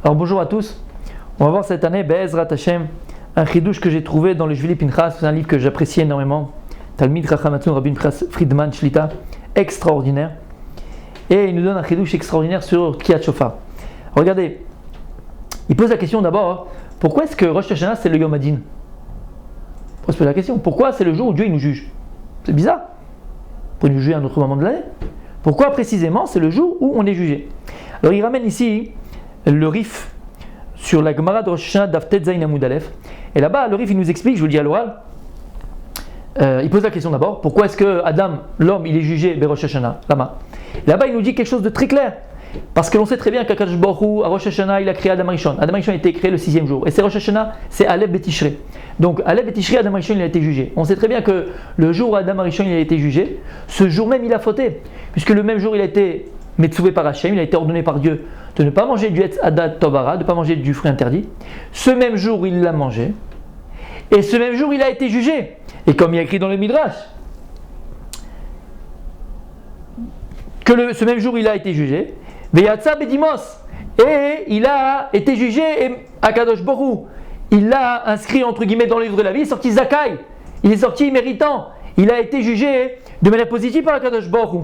Alors bonjour à tous, on va voir cette année Be'ezrat Hashem, un chidouche que j'ai trouvé dans le Shvili Pinchas, c'est un livre que j'apprécie énormément, Talmid Chachamatzon Rabbi Friedman Shlita, extraordinaire, et il nous donne un chidouche extraordinaire sur Kriyat Shofar. Regardez, il pose la question d'abord, pourquoi est-ce que Rosh Hashanah c'est le Yom Hadin? On se pose la question, pourquoi c'est le jour où Dieu il nous juge? C'est bizarre, pour nous juger à un autre moment de l'année. Pourquoi précisément c'est le jour où on est jugé? Alors il ramène ici le Rif sur la Gemara de Rosh Hashanah Daf Tet Zayin Amud Aleph. Et là-bas, le Rif il nous explique, je vous le dis à l'oral, il pose la question d'abord, pourquoi est-ce que Adam, l'homme, il est jugé Rosh Hashanah Là-bas, il nous dit quelque chose de très clair. Parce que l'on sait très bien qu'Akadosh Baruch Hu, à Rosh Hashanah, il a créé Adam Rishon. Adam Rishon a été créé le 6e jour. Et c'est Rosh Hashanah, c'est Aleph Betishre. Donc, Aleph Betishre, Adam Rishon, il a été jugé. On sait très bien que le jour où Adam Rishon il a été jugé, ce jour même, il a fauté. Puisque le même jour, il a été Metsouvé par Hachem, il a été ordonné par Dieu de ne pas manger du Etz Adat Tovara, de ne pas manger du fruit interdit. Ce même jour, il l'a mangé. Et ce même jour, il a été jugé. Et comme il y a écrit dans le Midrash, que ce même jour, il a été jugé. Veyatsa Bedimos, et il a été jugé, et Akadosh Baruch Hu, il l'a inscrit entre guillemets dans le livre de la vie, il est sorti Zakai, il est sorti méritant, il a été jugé de manière positive par Akadosh Baruch Hu.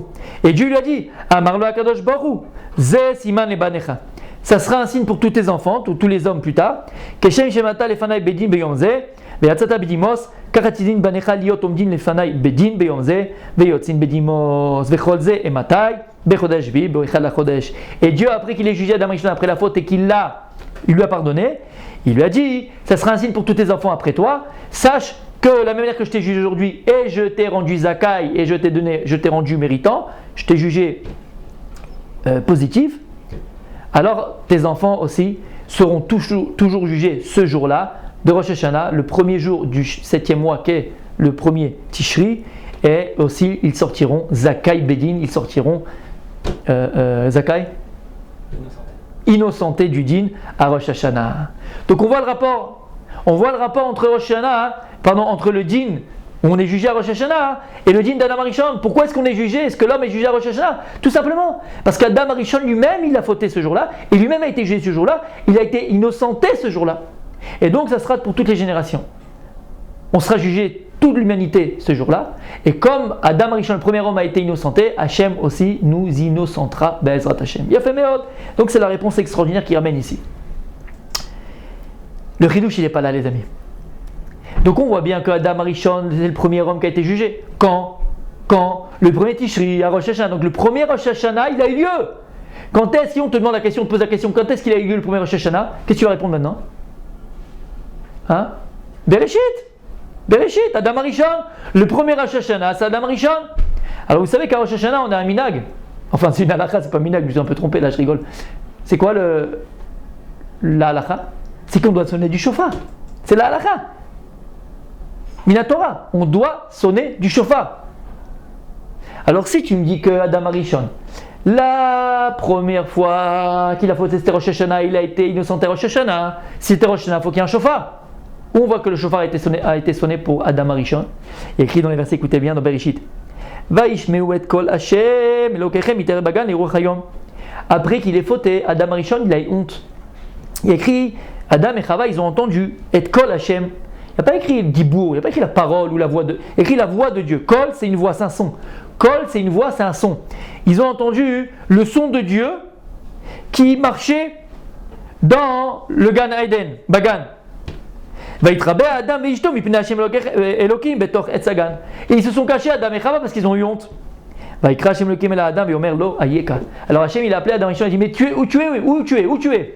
Et Dieu lui a dit, Amarlo Akadosh Baruch Hu, Ze Siman Lebanecha, ça sera un signe pour tous tes enfants, tous les hommes plus tard, Keshem Shemata Lefanai Bedin Beyom Ze, Veyatsata Bedimos, Karatidin Banecha Liot Omdin Lefanai Bedin Beyom Ze, Veyotzin Bedimos, Vechol Ze Ematai, et Dieu, après qu'il ait jugé Adam Rishon après la faute et qu'il lui a pardonné, il lui a dit, ça sera un signe pour tous tes enfants après toi, sache que la même manière que je t'ai jugé aujourd'hui et je t'ai rendu Zakai et je t'ai rendu méritant, je t'ai jugé positif, alors tes enfants aussi seront toujours jugés ce jour-là de Rosh Hashanah, le premier jour du 7e mois qui est le premier Tishri, et aussi ils sortiront Zakai Bedin, ils sortiront Zakai innocenté du din à Rosh Hashanah. Donc on voit le rapport entre Rosh Hashanah, entre le din où on est jugé à Rosh Hashanah et le din d'Adam Rishon. Pourquoi est-ce qu'on est jugé? Est-ce que l'homme est jugé à Rosh Hashanah? Tout simplement parce qu'Adam Rishon lui-même il a fauté ce jour-là et lui-même a été jugé ce jour-là, il a été innocenté ce jour-là. Et donc ça sera pour toutes les générations. On sera jugé toute l'humanité ce jour-là. Et comme Adam Rishon, le premier homme, a été innocenté, Hachem aussi nous innocentera, Be'ezrat Hachem. Il a fait Meod. Donc c'est la réponse extraordinaire qu'il ramène ici. Le chidouche, il n'est pas là, les amis. Donc on voit bien que Adam Rishon, c'est le premier homme qui a été jugé. Quand le premier Tishri à Rosh Hashanah. Donc le premier Rosh Hashanah, il a eu lieu. Quand est-ce, si on te demande la question, on te pose la question, quand est-ce qu'il a eu lieu le premier Rosh Hashanah? Qu'est-ce que tu vas répondre maintenant? Bereshit, Adam Rishon, le premier Rosh Hashanah, c'est Adam Rishon. Alors vous savez qu'à Rosh Hashanah, on a un minag. Enfin, c'est une halakha, c'est pas minag, je suis un peu trompé, là je rigole. C'est quoi la halakha? C'est qu'on doit sonner du shofar. C'est la halakha. Minatora, on doit sonner du shofar. Alors si tu me dis que Adam Rishon, la première fois qu'il a fauté c'était Rosh Hashanah, il a été innocenté Rosh Hashanah. Si c'était Rosh Hashanah, il faut qu'il y ait un shofar. On voit que le shofar a été sonné pour Adam Rishon. Il est écrit dans les versets, écoutez bien, dans Bereshit. Après qu'il ait fauté, Adam Rishon, il a eu honte. Il a écrit, Adam et Chava, ils ont entendu et Kol Hashem. Il n'a pas écrit Dibour, il n'a pas écrit la parole ou la voix de. Il a écrit la voix de Dieu. Kol, c'est une voix, c'est un son. Kol, c'est une voix, c'est un son. Ils ont entendu le son de Dieu qui marchait dans le Gan Eden, Bagan. Et ils se sont cachés Adam et Chava parce qu'ils ont eu honte. Alors Hachem il a appelé Adam et Chava, il a dit mais où tu es?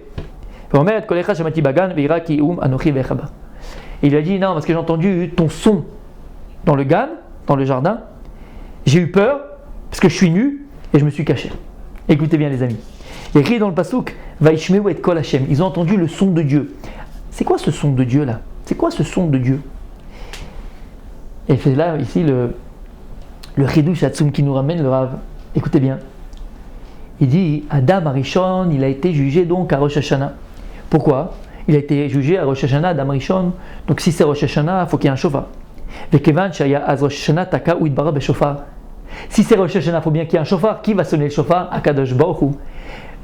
Il lui a dit non parce que j'ai entendu ton son dans le Gan, dans le jardin. J'ai eu peur parce que je suis nu et je me suis caché. Écoutez bien les amis. Il y a écrit dans le pasuk Vaishmeu et kol Hashem. Ils ont entendu le son de Dieu. C'est quoi ce son de Dieu là? C'est quoi ce son de Dieu? Et c'est là, ici, le Chidouche Hatzum qui nous ramène le Rav. Écoutez bien. Il dit, Adam Rishon, il a été jugé donc à Rosh Hashanah. Pourquoi? Il a été jugé à Rosh Hashanah, Adam Rishon. Donc si c'est Rosh Hashanah, il faut qu'il y ait un shofar. Vekevan shaya az Rosh Hashanah taka ou idbara beshofar. Si c'est Rosh Hashanah, il faut bien qu'il y ait un shofar. Qui va sonner le shofar? Akadosh Baruch Hu.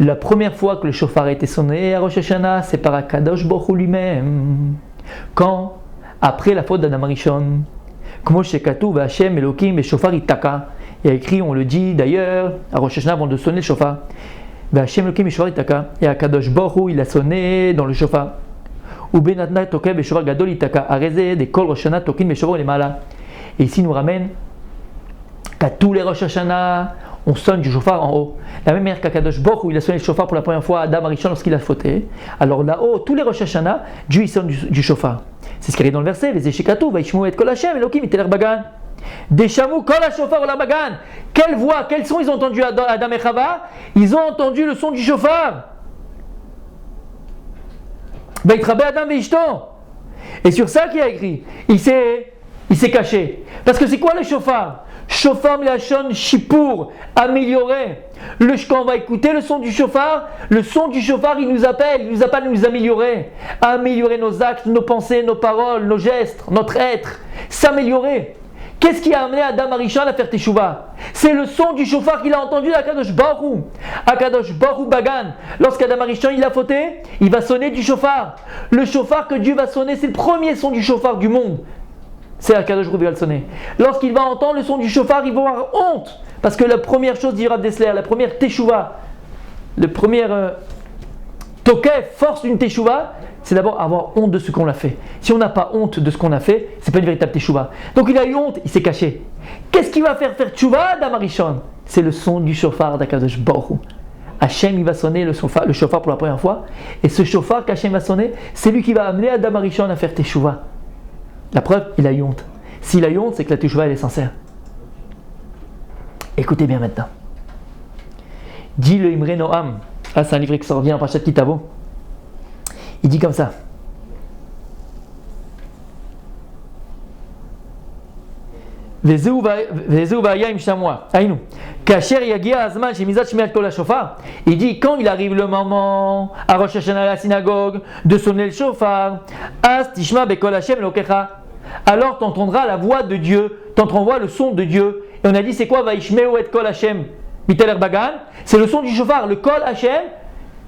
La première fois que le shofar a été sonné à Rosh Hashanah, c'est par Akadosh Baruch Hu lui-même. Quand? Après la faute d'Adam Arishon. Comme Shekatu, Hashem, Elohim, et shofar itaka. Il y a écrit, on le dit d'ailleurs, à Rosh Hashanah avant de sonner le shofar. Hashem, Elohim, et shofar itaka. Et Akadosh Baruch Hu, il a sonné dans le shofar. Ou benatna tokeb et shofar gadol itaka. Arezé, des kol Rosh Hashanah, tokin, et shofar, les malas. Et ici, il nous ramène qu'à tous les Rosh Hashanah, on sonne du shofar en haut. La même manière qu'Akadosh Baruch Hu, il a sonné le shofar pour la première fois à Adam Arishon lorsqu'il a fauté. Alors là-haut, tous les Rosh Hashanah, Dieu il sonne du shofar. C'est ce qui arrive dans le verset. Les échekatu, vaishmu et kol Hashem, Elohim, iteler bagan. Deshamu kol shofar la bagan. Quelle voix, quel son ils ont entendu Adam et Chava? Ils ont entendu le son du shofar. Vaitrabe Adam veishto. Et sur ça qui a écrit, il s'est caché. Parce que c'est quoi le shofar? Shofar milachon shipour, améliorer. Quand on va écouter le son du shofar, il nous appelle à nous améliorer, à améliorer nos actes, nos pensées, nos paroles, nos gestes, notre être, s'améliorer. Qu'est-ce qui a amené Adam Arishon à faire teshuva? C'est le son du shofar qu'il a entendu à Kadosh Baruch Hu. Akadosh Baruch Hu Bagan. Lorsqu'Adam Arishon il a fauté, il va sonner du shofar. Le shofar que Dieu va sonner, c'est le premier son du shofar du monde. C'est Akadosh Baruch Hu va le sonner. Lorsqu'il va entendre le son du shofar, il va avoir honte. Parce que la première chose, dit Rav Dessler, la première teshuva, le premier tokef, force d'une teshuva, c'est d'abord avoir honte de ce qu'on a fait. Si on n'a pas honte de ce qu'on a fait, c'est pas une véritable teshuva. Donc il a eu honte, il s'est caché. Qu'est-ce qui va faire teshuva Adam Arishon? C'est le son du shofar d'Akadosh Baruch Hu. Hachem il va sonner le shofar pour la première fois. Et ce shofar qu'Hachem va sonner, c'est lui qui va amener Adam Arishon à faire teshuva. La preuve, il a eu honte. S'il a eu honte, c'est que la teshuva elle est sincère. Écoutez bien maintenant. Dit le Imre Noam. Ah, c'est un livre qui sort bien en Parashat Kitavo. Il dit comme ça. Il dit quand il arrive le moment à Rosh Hashanah à la synagogue de sonner le shofar, alors tu entendras la voix de Dieu, tu entendras le son de Dieu. Et on a dit c'est quoi Vaishmeu et kol Hashem miteler bagan? C'est le son du shofar, le kol Hashem.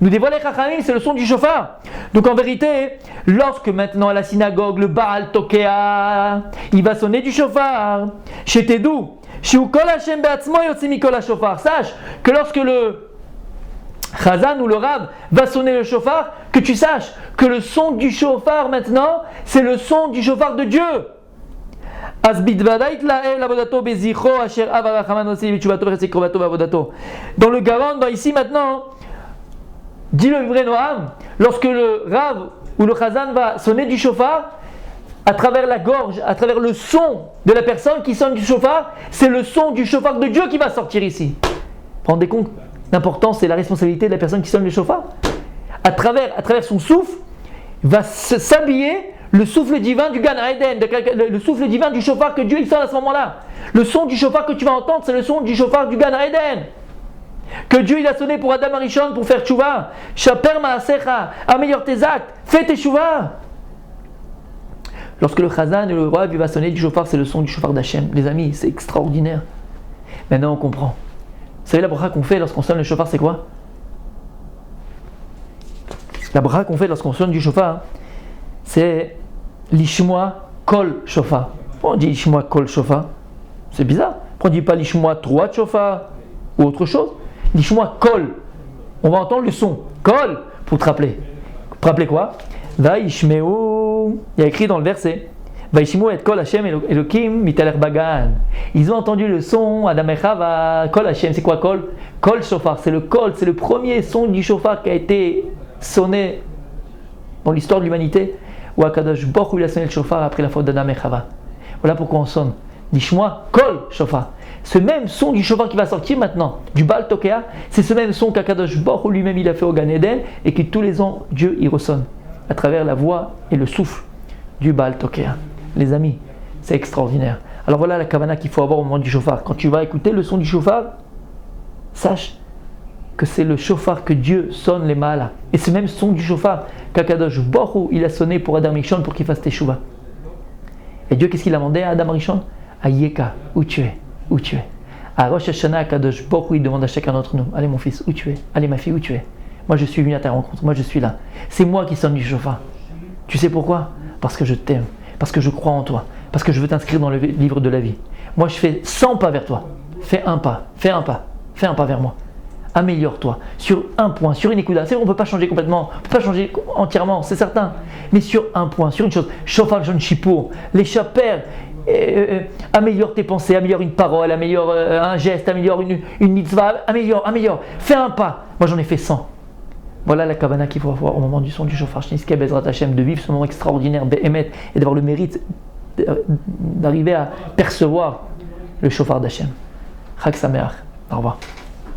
Nous dévoile les chachamim, c'est le son du shofar. Donc en vérité, lorsque maintenant à la synagogue, le Baal Tokea, il va sonner du shofar, chez Tedou, chez Kol Hashem be'atzmo yotzi mikol hashofar. Sache que lorsque le Chazan ou le Rav va sonner le shofar, que tu saches que le son du shofar maintenant, c'est le son du shofar de Dieu. Dans le Garon, ici maintenant, dit le vrai Noam, lorsque le Rav ou le Chazan va sonner du shofar, à travers la gorge, à travers le son de la personne qui sonne du shofar, c'est le son du shofar de Dieu qui va sortir ici. Vous vous rendez compte l'importance et la responsabilité de la personne qui sonne le shofar? À travers son souffle, va s'habiller le souffle divin du Gan Eden, le souffle divin du shofar que Dieu il sonne à ce moment-là. Le son du shofar que tu vas entendre, c'est le son du shofar du Gan Eden. Que Dieu il a sonné pour Adam Arishon pour faire tchouva. Shaper ma'asecha, améliore tes actes, fais tes tchouva. Lorsque le Chazan et le roi va sonner du shofar, c'est le son du shofar d'Hachem. Les amis, c'est extraordinaire. Maintenant on comprend. Vous savez la bracha qu'on fait lorsqu'on sonne le shofar, c'est quoi? La bracha qu'on fait lorsqu'on sonne du shofar, c'est l'ishmoa kol shofar. Pourquoi on dit l'ishmoa kol shofar? C'est bizarre. Pourquoi on ne dit pas l'ishmoa trois shofar ou autre chose? L'ishmoa kol. On va entendre le son. Kol, pour te rappeler. Pour te rappeler quoi? Vaishmeu. Il y a écrit dans le verset. Vaishmeu et kol Hashem Elohim mitaler bagan. Ils ont entendu le son, Adam et Chava, kol Hashem. C'est quoi kol? Kol shofar. C'est le kol, c'est le premier son du shofar qui a été sonné dans l'histoire de l'humanité. Où Akadosh Baruch Hu il a sonné le shofar après la faute d'Adam et Chava. Voilà pourquoi on sonne. L'ishmoa kol shofar. Ce même son du shofar qui va sortir maintenant, du Baal Tokea, c'est ce même son qu'Akadosh Baruch Hu lui-même il a fait au Gan Eden et que tous les ans Dieu y ressonne à travers la voix et le souffle du Baal Tokea. Les amis, c'est extraordinaire. Alors voilà la kavana qu'il faut avoir au moment du shofar. Quand tu vas écouter le son du shofar, sache que c'est le shofar que Dieu sonne les malas. Et ce même son du shofar qu'Akadosh Baruch Hu il a sonné pour Adam Arishon pour qu'il fasse teshuva. Et Dieu qu'est-ce qu'il a demandé à Adam Arishon? Ayeka, où tu es, où tu es. À Rosh Hashanah, Kadosh Baruch Hu, il demande à chacun d'entre nous, allez mon fils, où tu es? Allez ma fille, où tu es? Moi je suis venu à ta rencontre, moi je suis là. C'est moi qui sonne du chauffard. Tu sais pourquoi? Parce que je t'aime, parce que je crois en toi, parce que je veux t'inscrire dans le livre de la vie. Moi je fais 100 pas vers toi. Fais un pas, fais un pas, fais un pas vers moi. Améliore-toi sur un point, sur une écoute. C'est vrai, on ne peut pas changer complètement, on ne peut pas changer entièrement, c'est certain. Mais sur un point, sur une chose, Shofar John Chipour, les chapères, améliore tes pensées, améliore une parole, améliore un geste, améliore une mitzvah, améliore. Fais un pas. Moi j'en ai fait 100. Voilà la kavana qu'il faut avoir au moment du son du Shofar Shniske Bezrat Hashem, de vivre ce moment extraordinaire, Be'emet, et d'avoir le mérite d'arriver à percevoir le Shofar d'Hashem. Chag Sameach. Au revoir.